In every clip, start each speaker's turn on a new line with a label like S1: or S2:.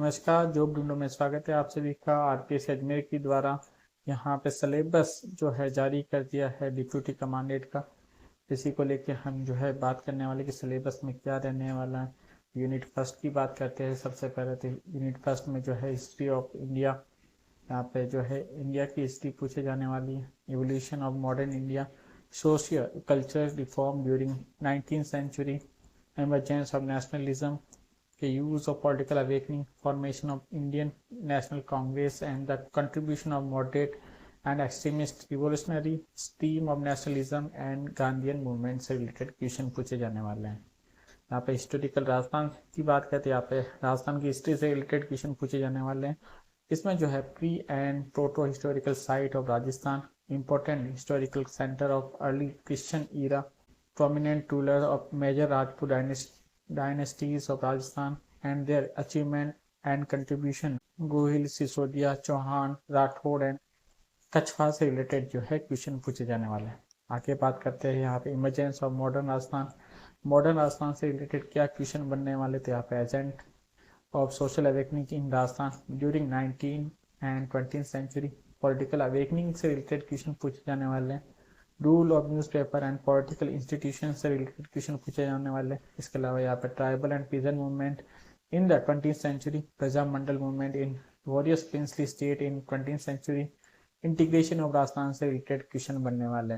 S1: नमस्कार, जॉब ढूंढो में स्वागत है आप सभी का। आरपीएस अजमेर की द्वारा यहाँ पे सिलेबस जो है जारी कर दिया है डिप्यूटी कमांडेंट का। इसी को लेके हम जो है बात करने वाले कि सिलेबस में क्या रहने वाला है। यूनिट फर्स्ट की बात करते हैं। सबसे पहले तो यूनिट फर्स्ट में जो है हिस्ट्री ऑफ इंडिया, यहाँ पे जो है इंडिया की हिस्ट्री पूछे जाने वाली है। Evolution of modern India, social culture reform during 19th century, emergence of nationalism, the use of political awakening, formation of Indian National Congress, and the contribution of moderate and extremist revolutionary stream of nationalism and Gandhian movement से related question पूछे जाने वाले हैं। यहाँ पे historical Rajasthan की बात करते हैं, यहाँ पे राजस्थान की हिस्ट्री से रिलेटेड क्वेश्चन पूछे जाने वाले हैं। इसमें जो है pre and proto historical site of Rajasthan, important historical centre of early Christian era, prominent ruler of major Rajput dynasties of Rajasthan and their achievement and contribution, Gohil, Sisodia, Chauhan, Rathore and Kachwar से रिलेटेड जो है क्वेश्चन पूछे जाने वाले हैं। आगे बात करते हैं यहाँ पे emergence of modern Rajasthan. Modern Rajasthan से रिलेटेड क्या क्वेश्चन बनने वाले थे। यहाँ पे agent of social awakening in Rajasthan during 19 and 20th century, political awakening से रिलेटेड क्वेश्चन पूछे जाने वाले हैं। Rule of newspaper and political institution से रिलेटेड क्वेश्चन पूछे जाने वाले। इसके अलावा यहाँ पे tribal and peasant movement in the 20th century, Prajamandal movement in various princely state in 20th century, integration of Rajasthan से रिलेटेड क्वेश्चन बनने वाले।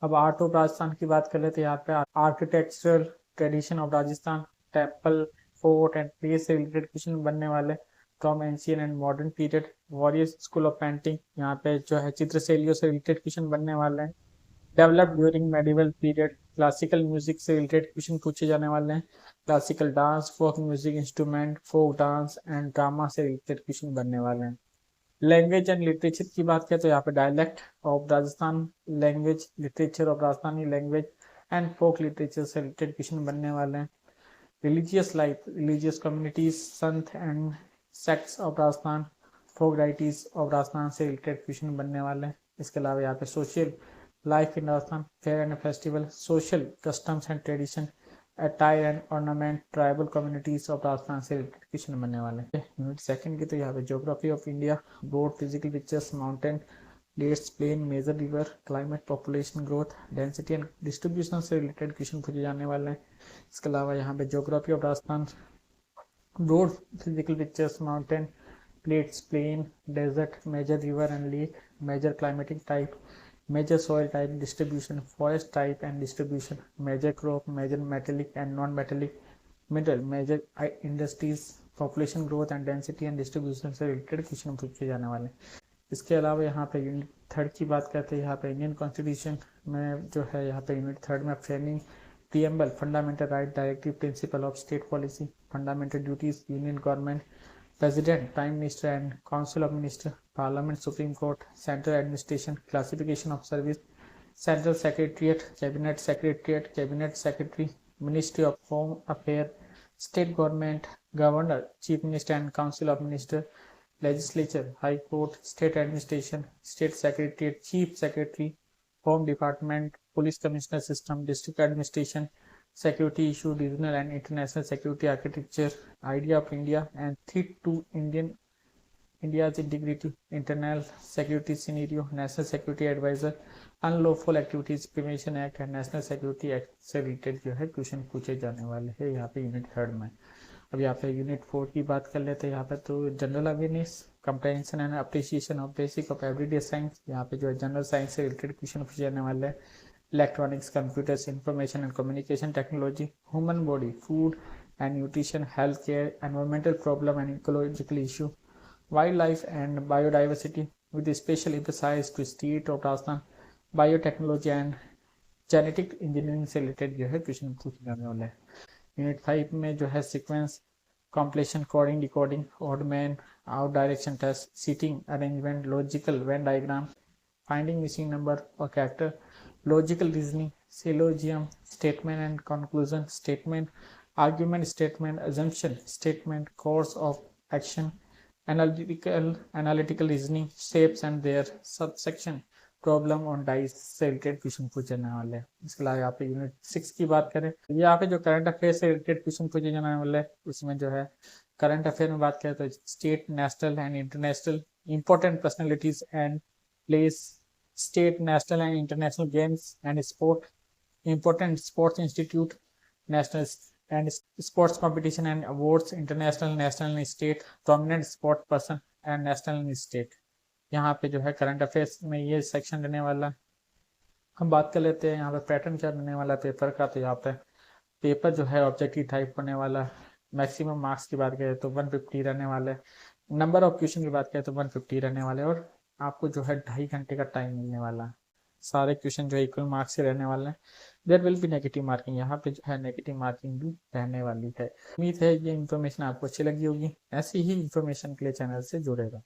S1: अब आर्ट ऑफ राजस्थान की बात कर लेते हैं। यहाँ पे architectural tradition of Rajasthan, temple, fort and place से रिलेटेड क्वेश्चन बनने वाले। From ancient and modern period, various school of painting, यहाँ पे जो है चित्र शैलियों से रिलेटेड क्वेश्चन बनने वाले हैं। Develop during medieval period, classical music से रिलेटेड क्वेश्चन पूछे जाने वाले हैं। Classical dance, folk music instrument, folk dance and drama से रिलेटेड क्वेश्चन बनने वाले हैं। लैंग्वेज एंड लिटरेचर की बात करें तो यहाँ पे dialect of Rajasthan language, literature of Rajasthani language and folk literature से रिलेटेड क्वेश्चन बनने वाले हैं। Religious life, religious communities, sant and sects of Rajasthan, folk rites of Rajasthan से रिलेटेड क्वेश्चन बनने वाले हैं। इसके अलावा यहाँ पे social life in Rajasthan, fair and festival, social customs and tradition, attire and ornament, tribal communities of Rajasthan से रिलेटेड क्वेश्चन बनने वाले हैं। यूनिट सेकंड की तो यहाँ पे geography of India, broad physical pictures, mountain, plates, plain, major river, climate, population growth, density and distribution से related question पूछे जाने वाले हैं। इसके अलावा यहाँ पे geography of Rajasthan, broad physical pictures, mountain, plates, plain, desert, major river and lake, major climatic type, major soil type distribution, forest type and distribution, major crop, major metallic and non-metallic mineral, major industries, population growth and density and distribution से related question पूछे जाने वाले। इसके अलावा यहाँ पे unit third की बात करते हैं। यहाँ पे इंडियन कॉन्स्टिट्यूशन में जो है यहाँ पे यूनिट थर्ड में framing, preamble, fundamental right, directive, principle of state policy, fundamental duties, union government, President, Prime Minister and Council of Ministers, Parliament, Supreme Court, Central Administration, Classification of Service, Central Secretariat, Cabinet Secretary, Ministry of Home Affairs, State Government, Governor, Chief Minister and Council of Ministers, Legislature, High Court, State Administration, State Secretariat, Chief Secretary, Home Department, Police Commissioner System, District Administration, security issue, regional and international security architecture, idea of India and threat to India's integrity, internal security scenario, national security advisor, unlawful activities prevention act and national security act से related जो है question पूछे जाने वाले हैं यहाँ पे unit third में। अब यहाँ पे यूनिट फोर की बात कर लेते हैं। यहाँ पे तो general awareness, comprehension and appreciation of basic of everyday science, यहाँ पे जो है जनरल साइंस से रिलेटेड क्वेश्चन पूछे जाने वाले हैं। Electronics, computers, information and communication technology, human body, food and nutrition, health care, environmental problem and ecological issue, wild life and biodiversity with special emphasise to state of Rajasthan, biotechnology and genetic engineering से related जो है question पूछे जाने वाले हैं। Unit 5 में जो है sequence, completion, coding, decoding, odd man, out direction test, seating arrangement, logical Venn diagram, finding missing number और character, logical reasoning, syllogism, statement and conclusion, statement, argument statement, assumption statement, course of action, analytical reasoning, shapes and their subsection, problem on dice से related question पूछे जाने वाले हैं। इसके अलावा यहाँ पे यूनिट 6 की बात करें, यहाँ पे जो करंट अफेयर से रिलेटेड क्वेश्चन पूछे जाने वाले हैं, उसमें जो है करंट अफेयर में बात करें तो state, national and international important personalities and place, state, national and international games and sport, important sports institute, national and sports competition and awards, international, national and state, prominent sport person and national and state. यहाँ पे जो है current affairs में ये section रहने वाला है। हम बात कर लेते हैं यहाँ पे पैटर्न क्या रहने वाला है पेपर का। तो यहाँ पे पेपर जो है ऑब्जेक्टिव टाइप होने वाला है। मैक्सिमम मार्क्स की बात करें तो 150 रहने वाले हैं। नंबर ऑफ क्वेश्चन की बात करें तो 150 रहने वाले हैं, और आपको जो है 2.5 घंटे का टाइम मिलने वाला है। सारे क्वेश्चन जो है इक्वल मार्क्स से रहने वाले हैं। There will be negative marking, यहाँ पे जो है नेगेटिव मार्किंग भी रहने वाली है। उम्मीद है ये इन्फॉर्मेशन आपको अच्छी लगी होगी। ऐसी ही इन्फॉर्मेशन के लिए चैनल से जुड़े रहें।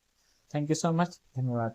S1: थैंक यू सो मच, धन्यवाद।